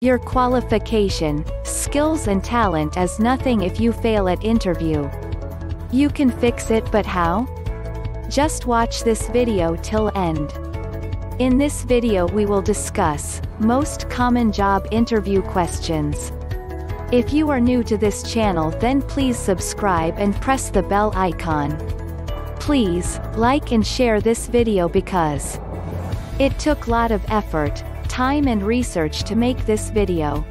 Your qualification, skills and talent is nothing if you fail at interview. You can fix it, but how? Just watch this video till end. In this video we will discuss most common job interview questions. If you are new to this channel, then please subscribe and press the bell icon. Please like and share this video because it took a lot of effort, time and research to make this video.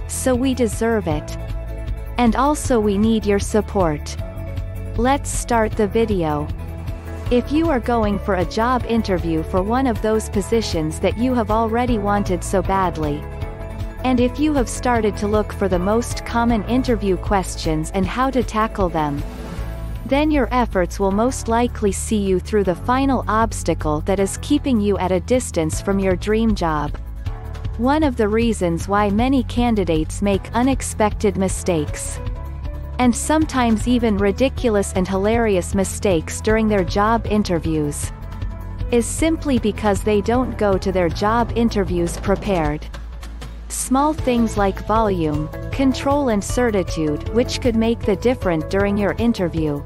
So we deserve it. And also we need your support. Let's start the video. If you are going for a job interview for one of those positions that you have already wanted so badly, and if you have started to look for the most common interview questions and how to tackle them, then your efforts will most likely see you through the final obstacle that is keeping you at a distance from your dream job. One of the reasons why many candidates make unexpected mistakes, and sometimes even ridiculous and hilarious mistakes during their job interviews, is simply because they don't go to their job interviews prepared. Small things like volume, control and certitude which could make the difference during your interview.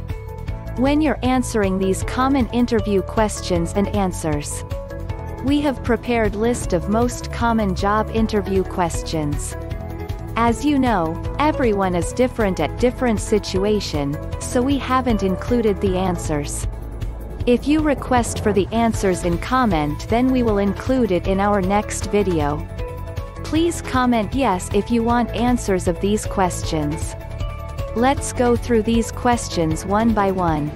When you're answering these common interview questions and answers, we have prepared list of most common job interview questions. As you know, everyone is different at different situation, so we haven't included the answers. If you request for the answers in comment, then we will include it in our next video. Please comment yes if you want answers of these questions. Let's go through these questions one by one.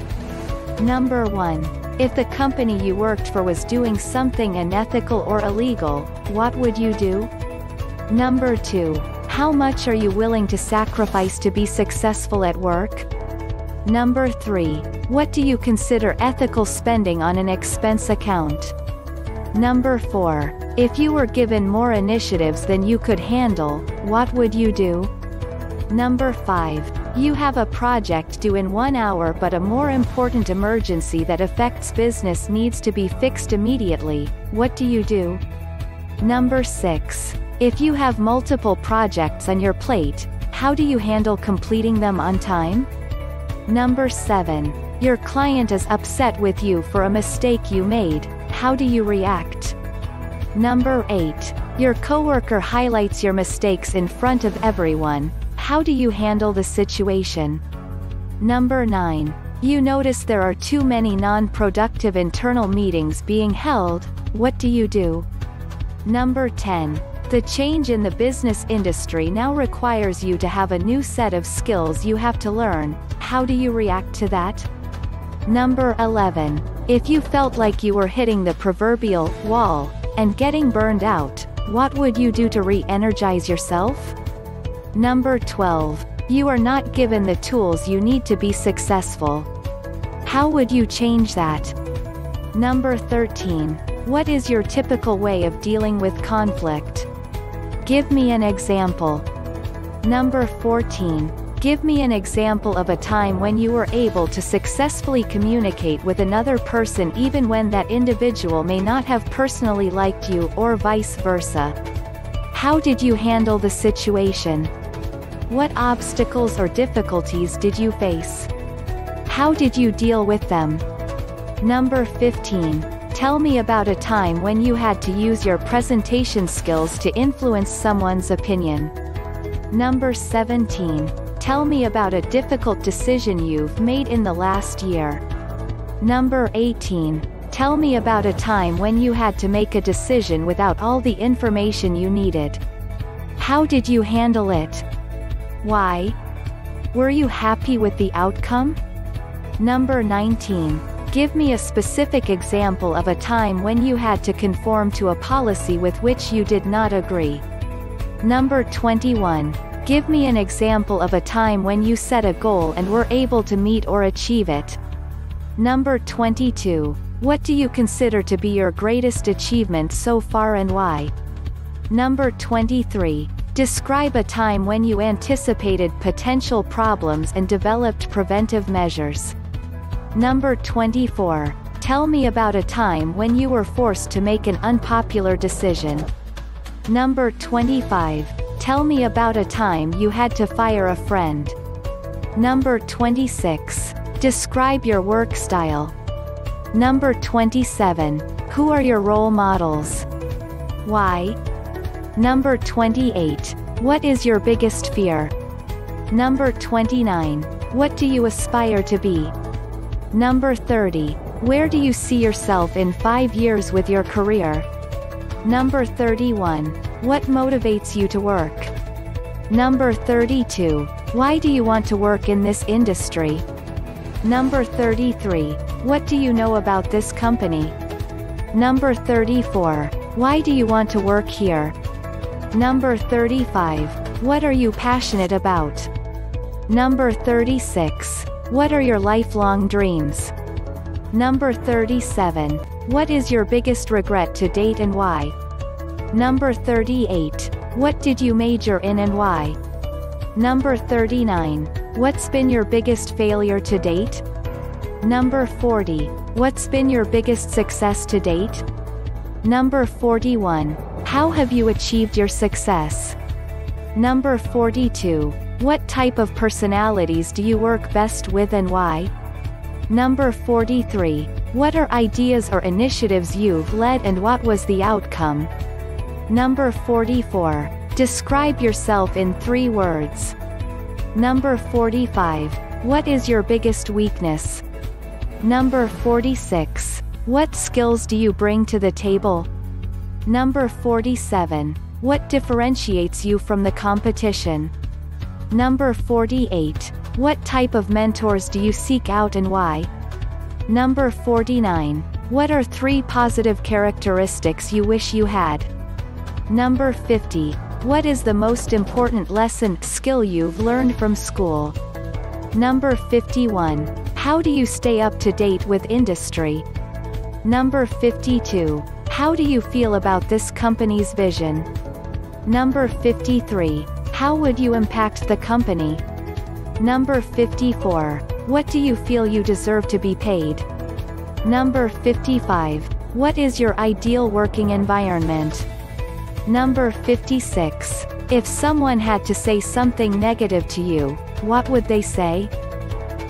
Number 1. If the company you worked for was doing something unethical or illegal, what would you do? Number 2. How much are you willing to sacrifice to be successful at work? Number 3. What do you consider ethical spending on an expense account? Number 4. If you were given more initiatives than you could handle, what would you do? Number 5. You have a project due in 1 hour but a more important emergency that affects business needs to be fixed immediately, what do you do? Number 6. If you have multiple projects on your plate, how do you handle completing them on time? Number 7. Your client is upset with you for a mistake you made, how do you react? Number 8. Your coworker highlights your mistakes in front of everyone, how do you handle the situation? Number 9. You notice there are too many non-productive internal meetings being held, what do you do? Number 10. The change in the business industry now requires you to have a new set of skills you have to learn, how do you react to that? Number 11. If you felt like you were hitting the proverbial wall and getting burned out, what would you do to re-energize yourself? Number 12. You are not given the tools you need to be successful. How would you change that? Number 13. What is your typical way of dealing with conflict? Give me an example. Number 14. Give me an example of a time when you were able to successfully communicate with another person even when that individual may not have personally liked you or vice versa. How did you handle the situation? What obstacles or difficulties did you face? How did you deal with them? Number 15. Tell me about a time when you had to use your presentation skills to influence someone's opinion. Number 17. Tell me about a difficult decision you've made in the last year. Number 18. Tell me about a time when you had to make a decision without all the information you needed. How did you handle it? Why? Were you happy with the outcome? Number 19. Give me a specific example of a time when you had to conform to a policy with which you did not agree. Number 21. Give me an example of a time when you set a goal and were able to meet or achieve it. Number 22. What do you consider to be your greatest achievement so far and why? Number 23. Describe a time when you anticipated potential problems and developed preventive measures. Number 24. Tell me about a time when you were forced to make an unpopular decision. Number 25. Tell me about a time you had to fire a friend. Number 26. Describe your work style. Number 27. Who are your role models? Why? Number 28. What is your biggest fear? Number 29. What do you aspire to be? Number 30. Where do you see yourself in 5 years with your career? Number 31. What motivates you to work? Number 32. Why do you want to work in this industry? Number 33. What do you know about this company? Number 34. Why do you want to work here? Number 35. What are you passionate about? Number 36. What are your lifelong dreams? Number 37. What is your biggest regret to date and why? Number 38. What did you major in and why? Number 39. What's been your biggest failure to date? Number 40. What's been your biggest success to date? Number 41. How have you achieved your success? Number 42. What type of personalities do you work best with and why? Number 43. What are ideas or initiatives you've led and what was the outcome? Number 44. Describe yourself in 3 words. Number 45. What is your biggest weakness? Number 46. What skills do you bring to the table? Number 47. What differentiates you from the competition? Number 48. What type of mentors do you seek out and why? Number 49. What are 3 positive characteristics you wish you had? Number 50. What is the most important lesson, skill you've learned from school? Number 51. How do you stay up to date with industry? Number 52. How do you feel about this company's vision? Number 53. How would you impact the company? Number 54. What do you feel you deserve to be paid? Number 55. What is your ideal working environment? Number 56. If someone had to say something negative to you, what would they say?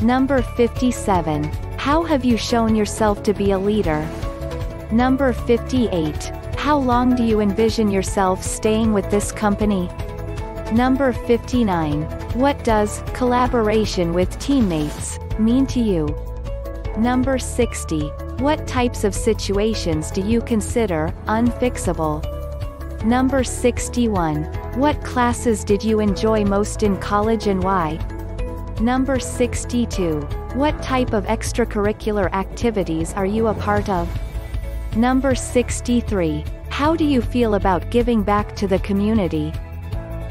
Number 57. How have you shown yourself to be a leader? Number 58. How long do you envision yourself staying with this company? Number 59. What does collaboration with teammates mean to you? Number 60. What types of situations do you consider unfixable? Number 61. What classes did you enjoy most in college and why? Number 62. What type of extracurricular activities are you a part of? Number 63. How do you feel about giving back to the community?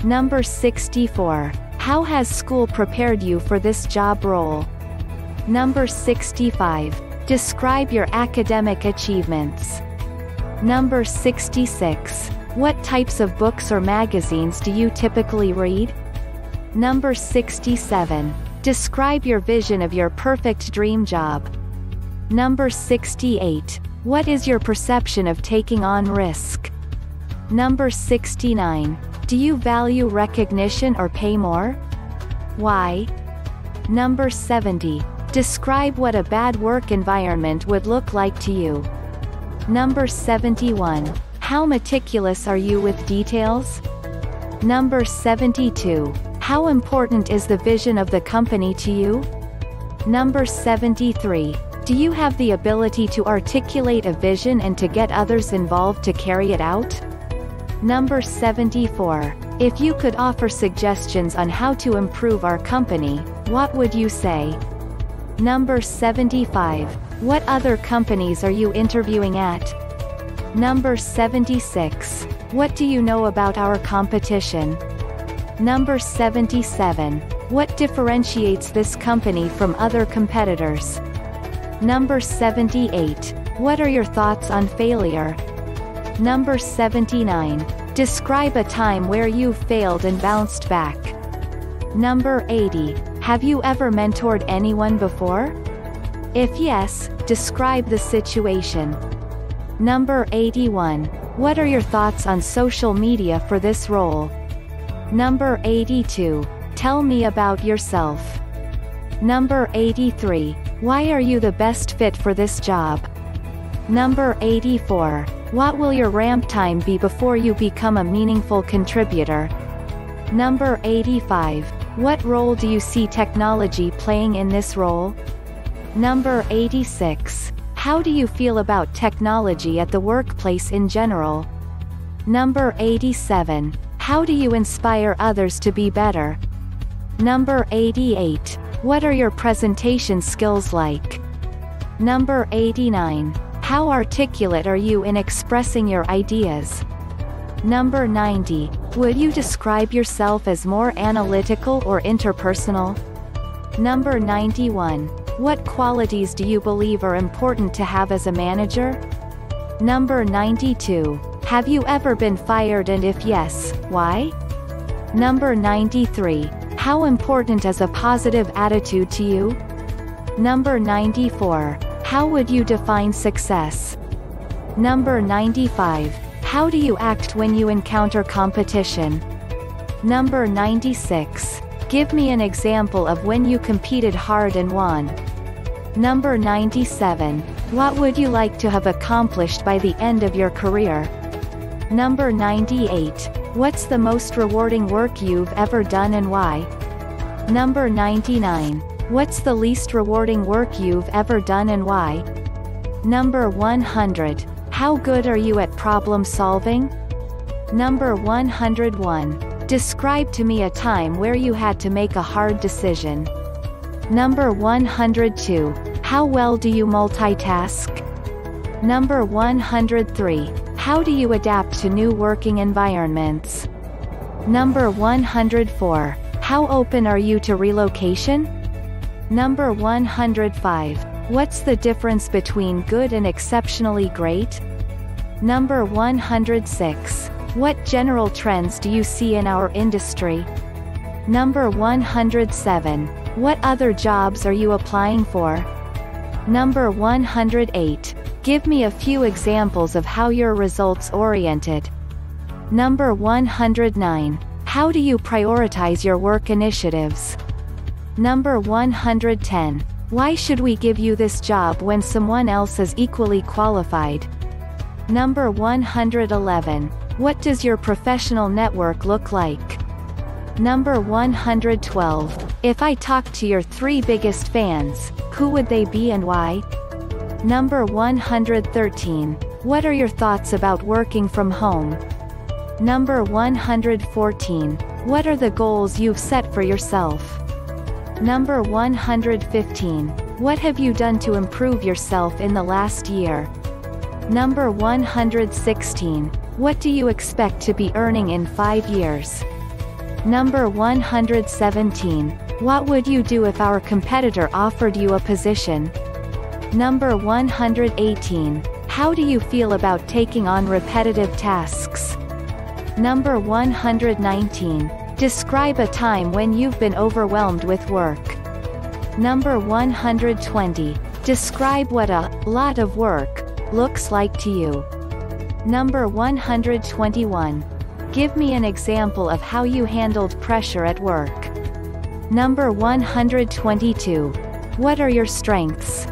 Number 64. How has school prepared you for this job role? Number 65. Describe your academic achievements. Number 66. What types of books or magazines do you typically read? Number 67. Describe your vision of your perfect dream job. Number 68. What is your perception of taking on risk? Number 69. Do you value recognition or pay more? Why? Number 70. Describe what a bad work environment would look like to you. Number 71. How meticulous are you with details? Number 72. How important is the vision of the company to you? Number 73. Do you have the ability to articulate a vision and to get others involved to carry it out? Number 74. If you could offer suggestions on how to improve our company, what would you say? Number 75. What other companies are you interviewing at? Number 76. What do you know about our competition? Number 77. What differentiates this company from other competitors? Number 78. What are your thoughts on failure? Number 79. Describe a time where you failed and bounced back. Number 80. Have you ever mentored anyone before? If yes, describe the situation. Number 81. What are your thoughts on social media for this role? Number 82. Tell me about yourself. Number 83. Why are you the best fit for this job? Number 84. What will your ramp time be before you become a meaningful contributor? Number 85. What role do you see technology playing in this role? Number 86. How do you feel about technology at the workplace in general? Number 87. How do you inspire others to be better? Number 88. What are your presentation skills like? Number 89. How articulate are you in expressing your ideas? Number 90. Would you describe yourself as more analytical or interpersonal? Number 91. What qualities do you believe are important to have as a manager? Number 92. Have you ever been fired, and if yes, why? Number 93. How important is a positive attitude to you? Number 94. How would you define success? Number 95. How do you act when you encounter competition? Number 96. Give me an example of when you competed hard and won. Number 97. What would you like to have accomplished by the end of your career? Number 98. What's the most rewarding work you've ever done and why? Number 99. What's the least rewarding work you've ever done and why? Number 100. How good are you at problem solving? Number 101. Describe to me a time where you had to make a hard decision. Number 102. How well do you multitask? Number 103. How do you adapt to new working environments? Number 104. How open are you to relocation? Number 105. What's the difference between good and exceptionally great? Number 106. What general trends do you see in our industry? Number 107. What other jobs are you applying for? Number 108. Give me a few examples of how you're results-oriented. Number 109. How do you prioritize your work initiatives? Number 110. Why should we give you this job when someone else is equally qualified? Number 111. What does your professional network look like? Number 112. If I talked to your 3 biggest fans, who would they be and why? Number 113. What are your thoughts about working from home? Number 114. What are the goals you've set for yourself? Number 115. What have you done to improve yourself in the last year? Number 116. What do you expect to be earning in 5 years? Number 117. What would you do if our competitor offered you a position? Number 118. How do you feel about taking on repetitive tasks? Number 119. Describe a time when you've been overwhelmed with work. Number 120. Describe what a lot of work looks like to you. Number 121. Give me an example of how you handled pressure at work. Number 122. What are your strengths?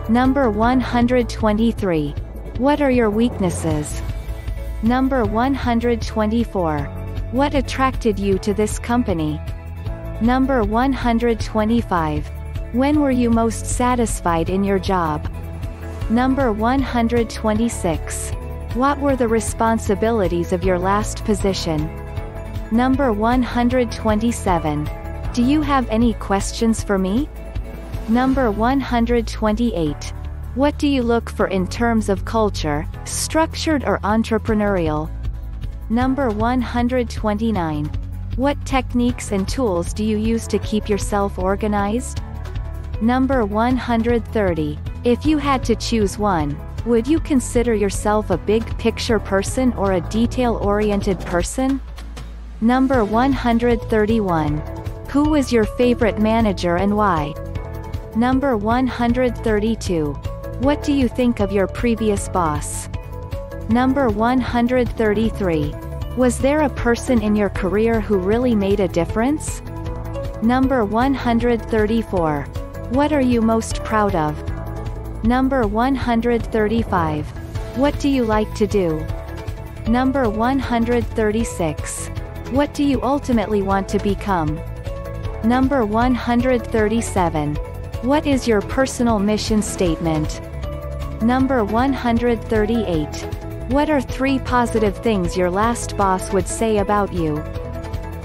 Number 123. What are your weaknesses? Number 124. What attracted you to this company? Number 125. When were you most satisfied in your job? Number 126. What were the responsibilities of your last position? Number 127. Do you have any questions for me? Number 128. What do you look for in terms of culture, structured or entrepreneurial? Number 129. What techniques and tools do you use to keep yourself organized? Number 130. If you had to choose one, would you consider yourself a big picture person or a detail-oriented person? Number 131. Who was your favorite manager and why? Number 132. What do you think of your previous boss? Number 133. Was there a person in your career who really made a difference? Number 134. What are you most proud of? Number 135. What do you like to do? Number 136. What do you ultimately want to become? Number 137. What is your personal mission statement? Number 138. What are 3 positive things your last boss would say about you?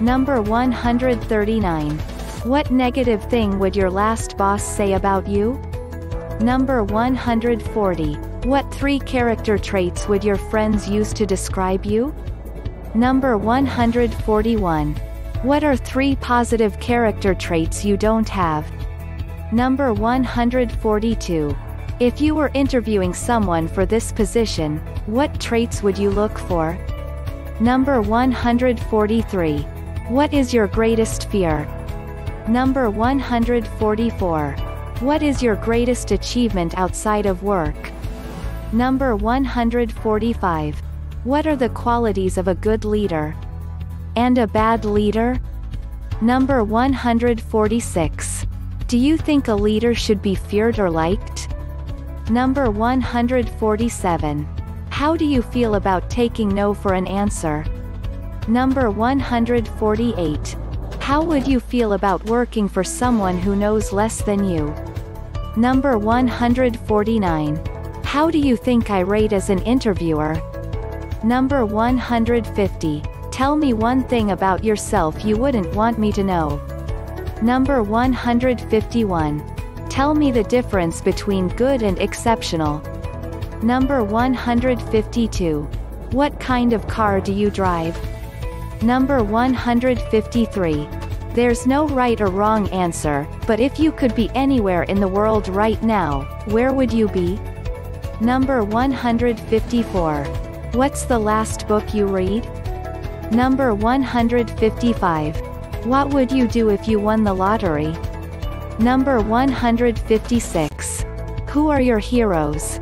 Number 139. What negative thing would your last boss say about you? Number 140. What 3 character traits would your friends use to describe you? Number 141. What are 3 positive character traits you don't have? Number 142. If you were interviewing someone for this position, what traits would you look for? Number 143. What is your greatest fear? Number 144. What is your greatest achievement outside of work? Number 145. What are the qualities of a good leader? And a bad leader? Number 146. Do you think a leader should be feared or liked? Number 147. How do you feel about taking no for an answer? Number 148. How would you feel about working for someone who knows less than you? Number 149. How do you think I rate as an interviewer? Number 150. Tell me one thing about yourself you wouldn't want me to know. Number 151. Tell me the difference between good and exceptional. Number 152. What kind of car do you drive? Number 153. There's no right or wrong answer, but if you could be anywhere in the world right now, where would you be? Number 154. What's the last book you read? Number 155. What would you do if you won the lottery? Number 156. Who are your heroes?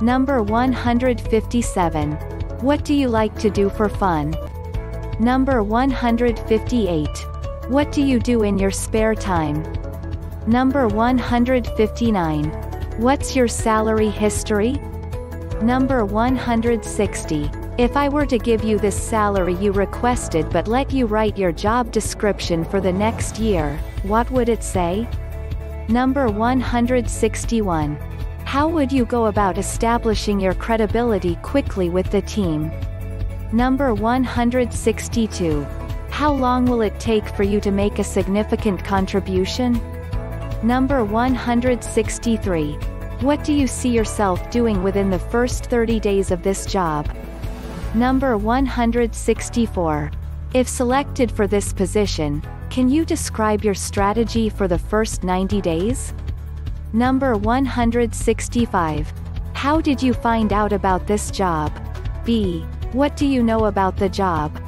Number 157. What do you like to do for fun? Number 158. What do you do in your spare time? Number 159. What's your salary history? Number 160. If I were to give you this salary you requested but let you write your job description for the next year, what would it say? Number 161. How would you go about establishing your credibility quickly with the team? Number 162. How long will it take for you to make a significant contribution? Number 163. What do you see yourself doing within the first 30 days of this job? Number 164. If selected for this position, can you describe your strategy for the first 90 days? Number 165. How did you find out about this job? B. What do you know about the job?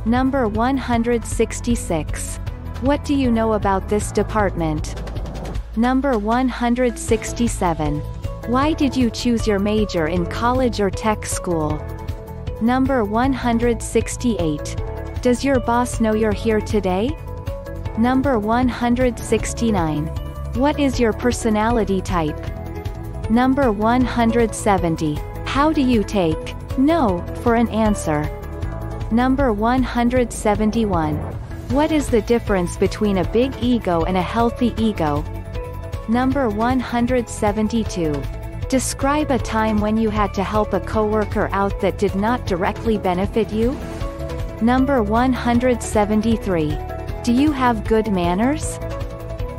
Number 166. What do you know about this department? Number 167. Why did you choose your major in college or tech school? Number 168. Does your boss know you're here today? Number 169. What is your personality type? Number 170. How do you take no for an answer? Number 171. What is the difference between a big ego and a healthy ego? Number 172. Describe a time when you had to help a coworker out that did not directly benefit you. Number 173. Do you have good manners?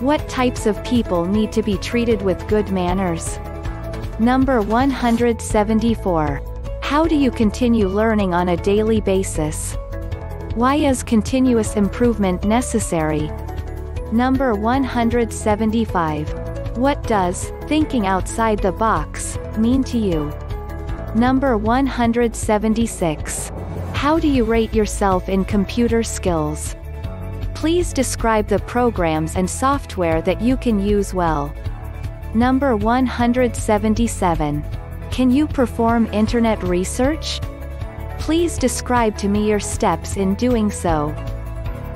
What types of people need to be treated with good manners? Number 174. How do you continue learning on a daily basis? Why is continuous improvement necessary? Number 175. What does thinking outside the box mean to you? Number 176. How do you rate yourself in computer skills? Please describe the programs and software that you can use well. Number 177. Can you perform internet research? Please describe to me your steps in doing so.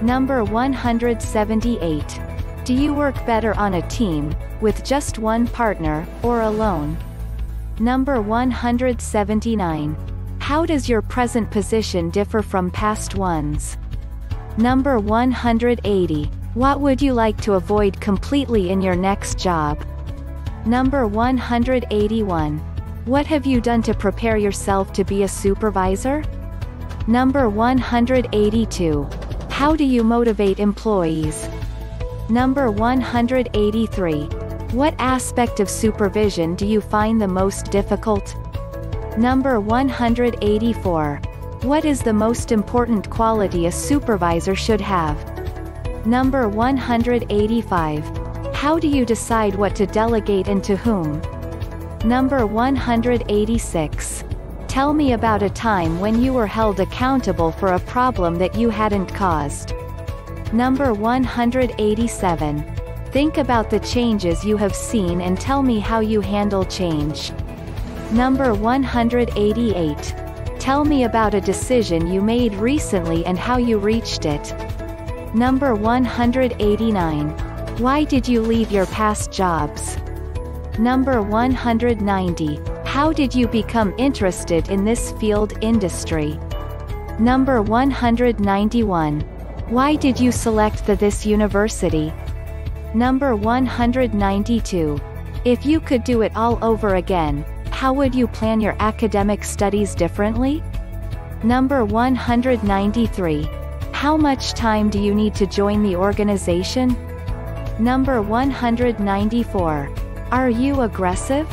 Number 178. Do you work better on a team, with just one partner, or alone? Number 179. How does your present position differ from past ones? Number 180. What would you like to avoid completely in your next job? Number 181. What have you done to prepare yourself to be a supervisor? Number 182. How do you motivate employees? Number 183. What aspect of supervision do you find the most difficult? Number 184. What is the most important quality a supervisor should have? Number 185. How do you decide what to delegate and to whom? Number 186. Tell me about a time when you were held accountable for a problem that you hadn't caused. Number 187. Think about the changes you have seen and tell me how you handle change. Number 188. Tell me about a decision you made recently and how you reached it. Number 189. Why did you leave your past jobs? Number 190. How did you become interested in this field industry? Number 191. Why did you select this university? Number 192. If you could do it all over again, how would you plan your academic studies differently? Number 193. How much time do you need to join the organization? Number 194. Are you aggressive?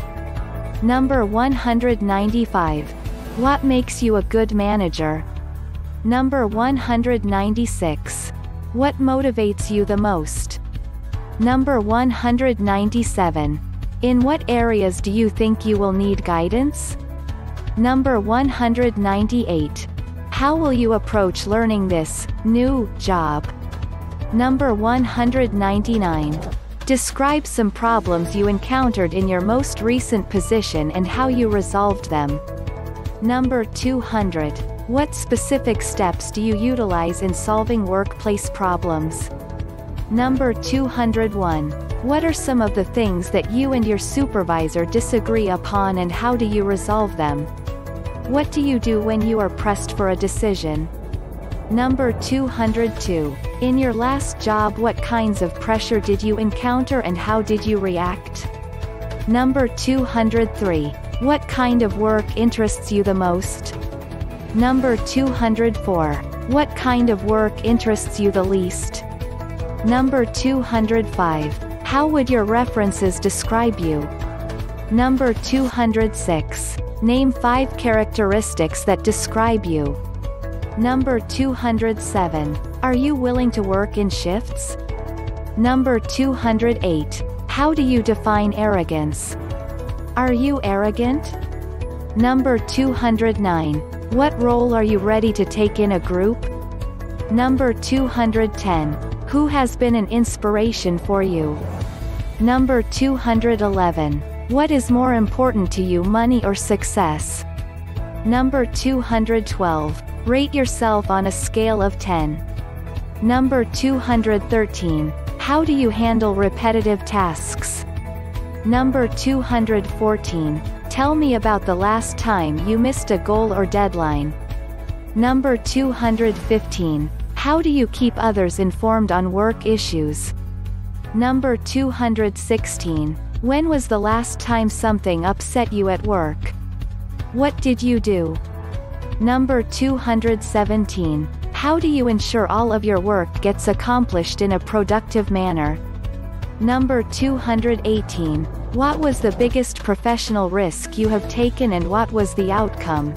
Number 195. What makes you a good manager? Number 196. What motivates you the most? Number 197. In what areas do you think you will need guidance? Number 198. How will you approach learning this new job? Number 199. Describe some problems you encountered in your most recent position and how you resolved them. Number 200. What specific steps do you utilize in solving workplace problems? Number 201. What are some of the things that you and your supervisor disagree upon and how do you resolve them? What do you do when you are pressed for a decision? Number 202. In your last job, what kinds of pressure did you encounter and how did you react? Number 203. What kind of work interests you the most? Number 204. What kind of work interests you the least? Number 205. How would your references describe you? Number 206. Name 5 characteristics that describe you. Number 207. Are you willing to work in shifts? Number 208. How do you define arrogance? Are you arrogant? Number 209. What role are you ready to take in a group? Number 210. Who has been an inspiration for you? Number 211. What is more important to you, money or success? Number 212. Rate yourself on a scale of 10. Number 213. How do you handle repetitive tasks? Number 214. Tell me about the last time you missed a goal or deadline. Number 215. How do you keep others informed on work issues? Number 216. When was the last time something upset you at work? What did you do? Number 217. How do you ensure all of your work gets accomplished in a productive manner? Number 218. What was the biggest professional risk you have taken and what was the outcome?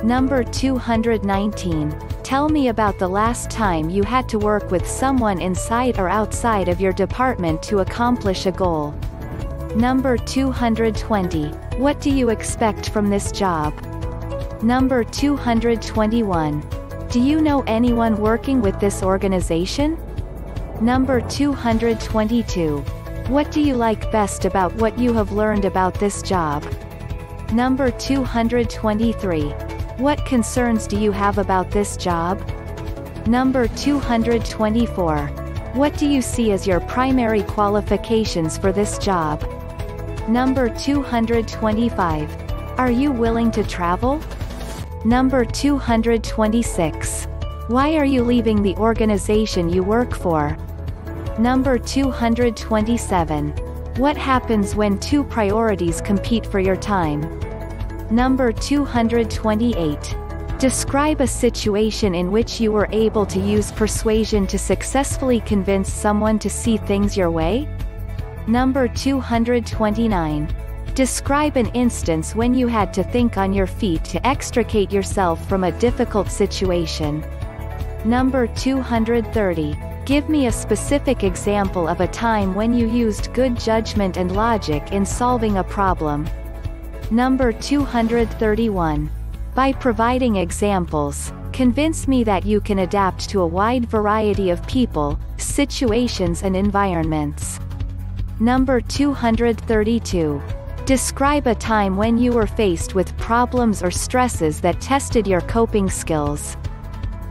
Number 219. Tell me about the last time you had to work with someone inside or outside of your department to accomplish a goal. Number 220. What do you expect from this job? Number 221. Do you know anyone working with this organization? Number 222. What do you like best about what you have learned about this job? Number 223. What concerns do you have about this job? Number 224. What do you see as your primary qualifications for this job? Number 225. Are you willing to travel? Number 226. Why are you leaving the organization you work for? Number 227. What happens when two priorities compete for your time? Number 228. Describe a situation in which you were able to use persuasion to successfully convince someone to see things your way. Number 229. Describe an instance when you had to think on your feet to extricate yourself from a difficult situation. Number 230. Give me a specific example of a time when you used good judgment and logic in solving a problem. Number 231. By providing examples, convince me that you can adapt to a wide variety of people, situations and environments. Number 232. Describe a time when you were faced with problems or stresses that tested your coping skills.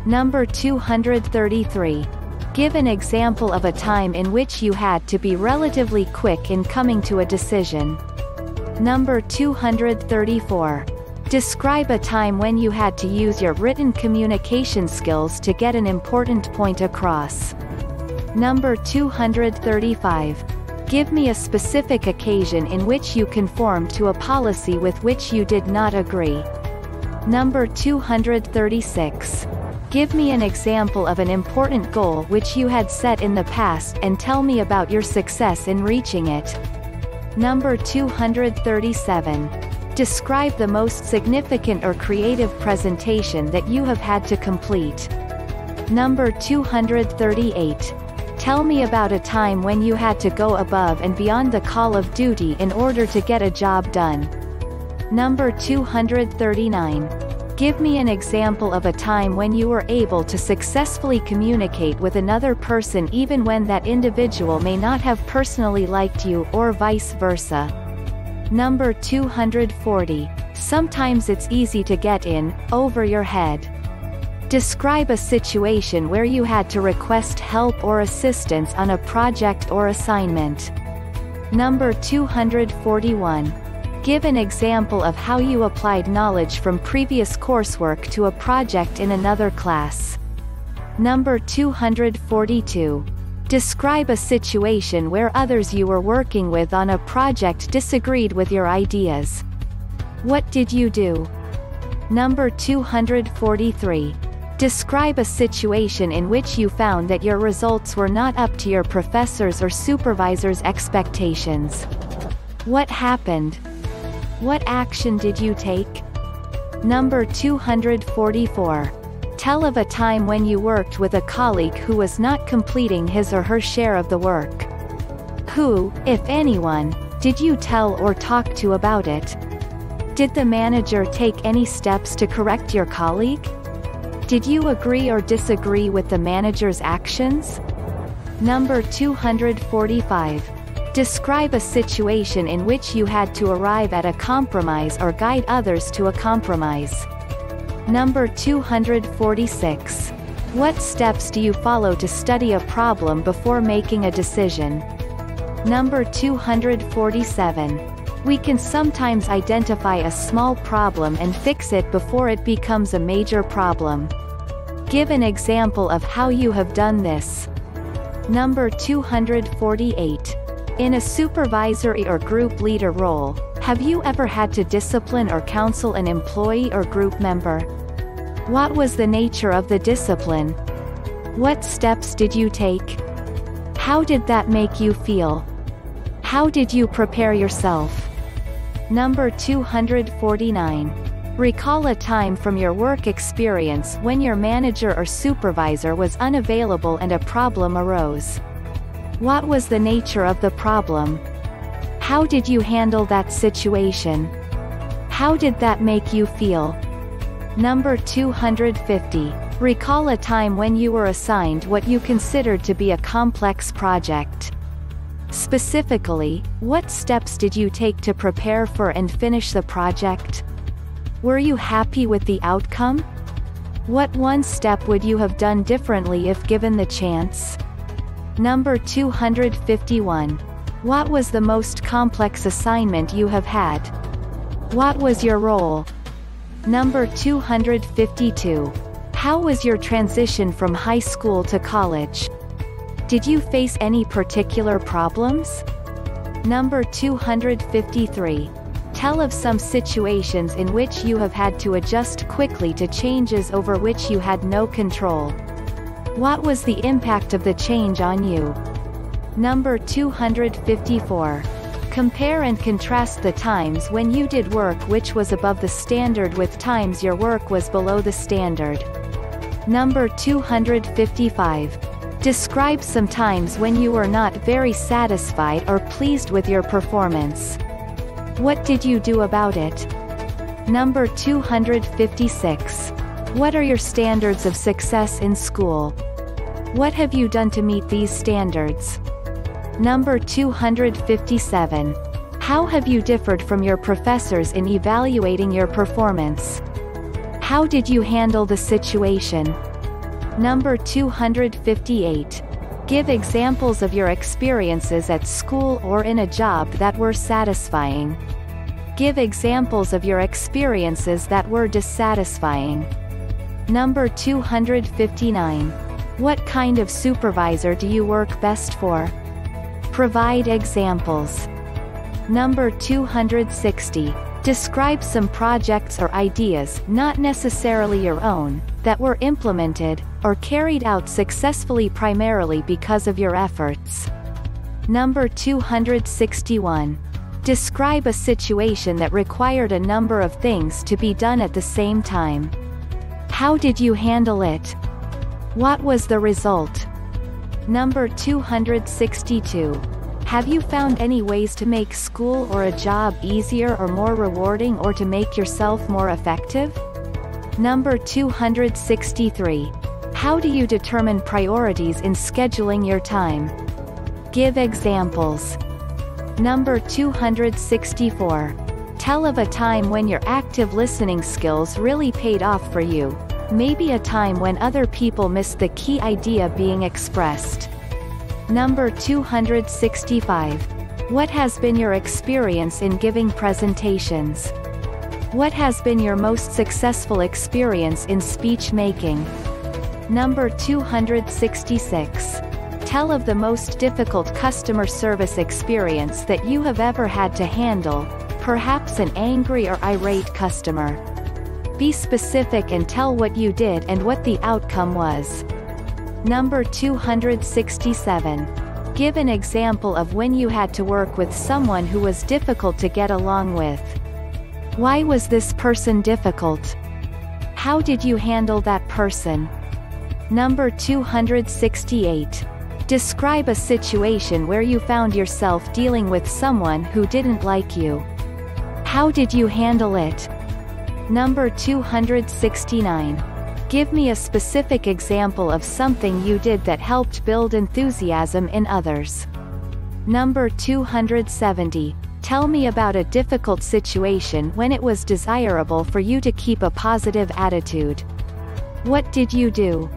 Number 233. Give an example of a time in which you had to be relatively quick in coming to a decision. Number 234. Describe a time when you had to use your written communication skills to get an important point across. Number 235. Give me a specific occasion in which you conformed to a policy with which you did not agree. Number 236. Give me an example of an important goal which you had set in the past and tell me about your success in reaching it. Number 237. Describe the most significant or creative presentation that you have had to complete. Number 238. Tell me about a time when you had to go above and beyond the call of duty in order to get a job done. Number 239. Give me an example of a time when you were able to successfully communicate with another person even when that individual may not have personally liked you, or vice versa. Number 240. Sometimes it's easy to get in over your head. Describe a situation where you had to request help or assistance on a project or assignment. Number 241. Give an example of how you applied knowledge from previous coursework to a project in another class. Number 242. Describe a situation where others you were working with on a project disagreed with your ideas. What did you do? Number 243. Describe a situation in which you found that your results were not up to your professor's or supervisor's expectations. What happened? What action did you take? Number 244. Tell of a time when you worked with a colleague who was not completing his or her share of the work. Who, if anyone, did you tell or talk to about it? Did the manager take any steps to correct your colleague? Did you agree or disagree with the manager's actions? Number 245. Describe a situation in which you had to arrive at a compromise or guide others to a compromise. Number 246. What steps do you follow to study a problem before making a decision? Number 247. We can sometimes identify a small problem and fix it before it becomes a major problem. Give an example of how you have done this. Number 248. In a supervisory or group leader role, have you ever had to discipline or counsel an employee or group member? What was the nature of the discipline? What steps did you take? How did that make you feel? How did you prepare yourself? Number 249. Recall a time from your work experience when your manager or supervisor was unavailable and a problem arose. What was the nature of the problem? How did you handle that situation? How did that make you feel? Number 250. Recall a time when you were assigned what you considered to be a complex project. Specifically, what steps did you take to prepare for and finish the project? Were you happy with the outcome? What one step would you have done differently if given the chance? Number 251. What was the most complex assignment you have had? What was your role? Number 252. How was your transition from high school to college? Did you face any particular problems? Number 253. Tell of some situations in which you have had to adjust quickly to changes over which you had no control. What was the impact of the change on you? Number 254. Compare and contrast the times when you did work which was above the standard with times your work was below the standard. Number 255. Describe some times when you were not very satisfied or pleased with your performance. What did you do about it? Number 256. What are your standards of success in school? What have you done to meet these standards? Number 257. How have you differed from your professors in evaluating your performance? How did you handle the situation? Number 258. Give examples of your experiences at school or in a job that were satisfying. Give examples of your experiences that were dissatisfying. Number 259. What kind of supervisor do you work best for? Provide examples. Number 260. Describe some projects or ideas, not necessarily your own, that were implemented, or carried out successfully primarily because of your efforts. Number 261. Describe a situation that required a number of things to be done at the same time. How did you handle it? What was the result? Number 262. Have you found any ways to make school or a job easier or more rewarding or to make yourself more effective? Number 263. How do you determine priorities in scheduling your time? Give examples. Number 264. Tell of a time when your active listening skills really paid off for you. Maybe a time when other people missed the key idea being expressed. Number 265. What has been your experience in giving presentations? What has been your most successful experience in speech making? Number 266. Tell of the most difficult customer service experience that you have ever had to handle, perhaps an angry or irate customer. Be specific and tell what you did and what the outcome was. Number 267. Give an example of when you had to work with someone who was difficult to get along with. Why was this person difficult? How did you handle that person? Number 268. Describe a situation where you found yourself dealing with someone who didn't like you. How did you handle it? Number 269. Give me a specific example of something you did that helped build enthusiasm in others. Number 270. Tell me about a difficult situation when it was desirable for you to keep a positive attitude. What did you do?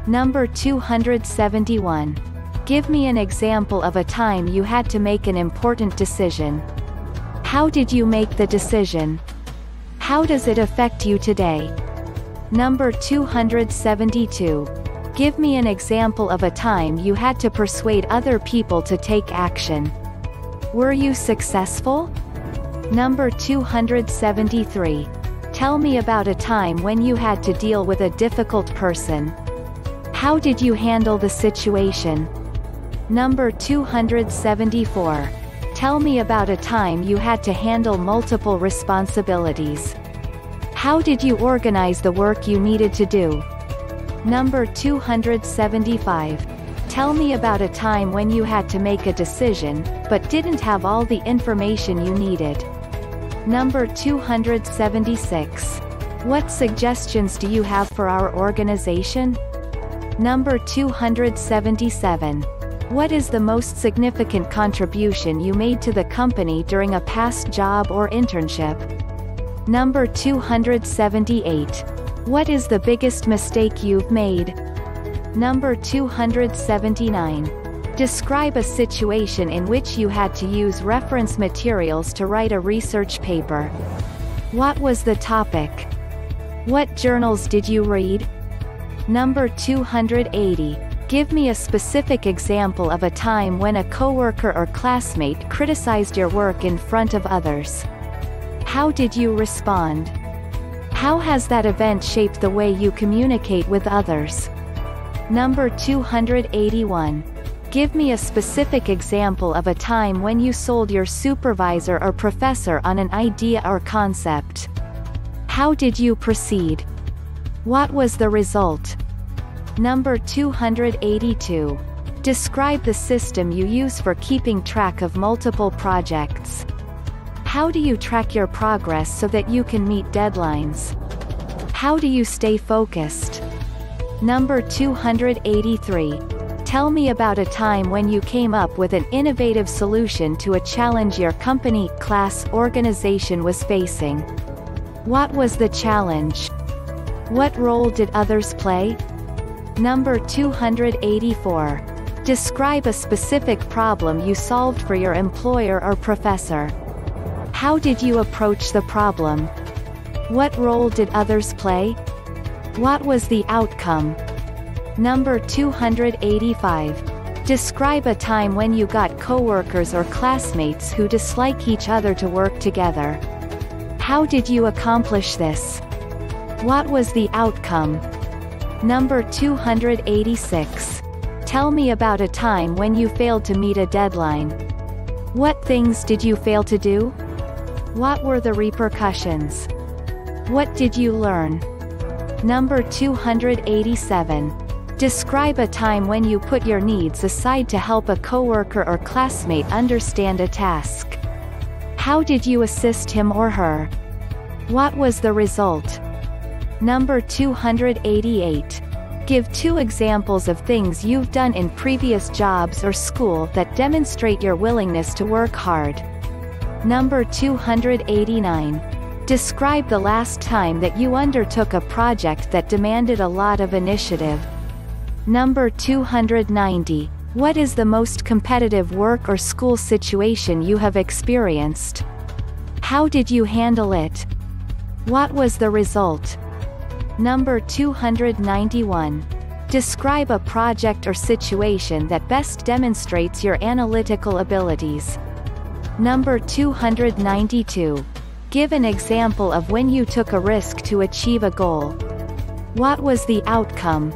Number 271. Give me an example of a time you had to make an important decision. How did you make the decision? How does it affect you today? Number 272. Give me an example of a time you had to persuade other people to take action. Were you successful? Number 273. Tell me about a time when you had to deal with a difficult person. How did you handle the situation? Number 274. Tell me about a time you had to handle multiple responsibilities. How did you organize the work you needed to do? Number 275. Tell me about a time when you had to make a decision, but didn't have all the information you needed. Number 276. What suggestions do you have for our organization? Number 277. What is the most significant contribution you made to the company during a past job or internship? Number 278. What is the biggest mistake you've made? Number 279. Describe a situation in which you had to use reference materials to write a research paper. What was the topic? What journals did you read? Number 280. Give me a specific example of a time when a coworker or classmate criticized your work in front of others. How did you respond? How has that event shaped the way you communicate with others? Number 281. Give me a specific example of a time when you sold your supervisor or professor on an idea or concept. How did you proceed? What was the result? Number 282. Describe the system you use for keeping track of multiple projects. How do you track your progress so that you can meet deadlines? How do you stay focused? Number 283. Tell me about a time when you came up with an innovative solution to a challenge your company, class, organization was facing. What was the challenge? What role did others play? Number 284. Describe a specific problem you solved for your employer or professor. How did you approach the problem? What role did others play? What was the outcome? Number 285. Describe a time when you got coworkers or classmates who dislike each other to work together. How did you accomplish this? What was the outcome? Number 286. Tell me about a time when you failed to meet a deadline. What things did you fail to do? What were the repercussions? What did you learn? Number 287. Describe a time when you put your needs aside to help a coworker or classmate understand a task. How did you assist him or her? What was the result? Number 288. Give 2 examples of things you've done in previous jobs or school that demonstrate your willingness to work hard. Number 289. Describe the last time that you undertook a project that demanded a lot of initiative. Number 290. What is the most competitive work or school situation you have experienced? How did you handle it? What was the result? Number 291. Describe a project or situation that best demonstrates your analytical abilities. Number 292. Give an example of when you took a risk to achieve a goal. What was the outcome?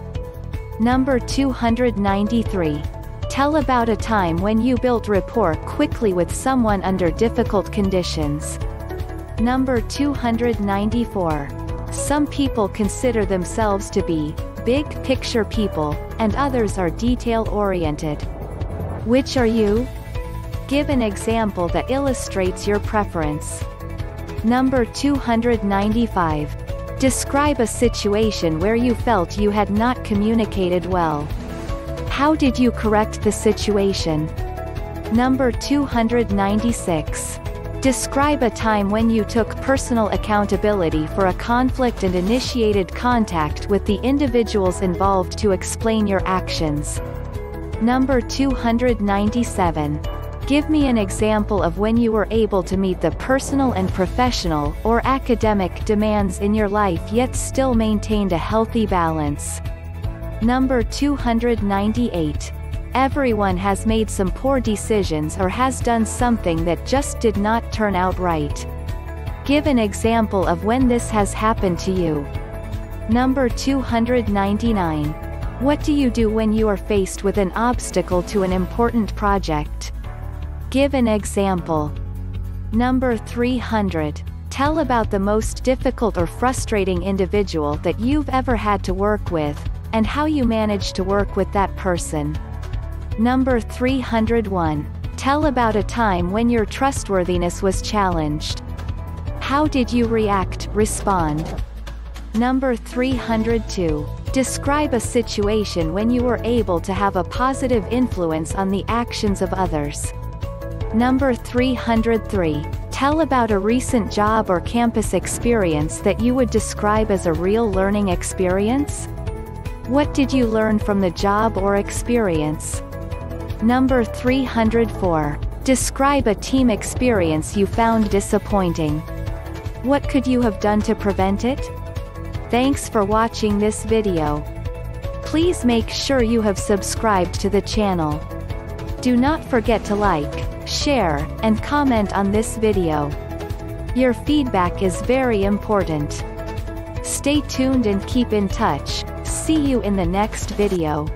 Number 293. Tell about a time when you built rapport quickly with someone under difficult conditions. Number 294. Some people consider themselves to be big-picture people, and others are detail-oriented. Which are you? Give an example that illustrates your preference. Number 295. Describe a situation where you felt you had not communicated well. How did you correct the situation? Number 296. Describe a time when you took personal accountability for a conflict and initiated contact with the individuals involved to explain your actions. Number 297. Give me an example of when you were able to meet the personal and professional or academic demands in your life yet still maintained a healthy balance. Number 298. Everyone has made some poor decisions or has done something that just did not turn out right. Give an example of when this has happened to you. Number 299. What do you do when you are faced with an obstacle to an important project? Give an example. Number 300. Tell about the most difficult or frustrating individual that you've ever had to work with, and how you managed to work with that person. Number 301. Tell about a time when your trustworthiness was challenged. How did you respond? Number 302. Describe a situation when you were able to have a positive influence on the actions of others. Number 303. Tell about a recent job or campus experience that you would describe as a real learning experience. What did you learn from the job or experience? Number 304. Describe a team experience you found disappointing. What could you have done to prevent it? Thanks for watching this video. Please make sure you have subscribed to the channel. Do not forget to like, share, and comment on this video. Your feedback is very important. Stay tuned and keep in touch. See you in the next video.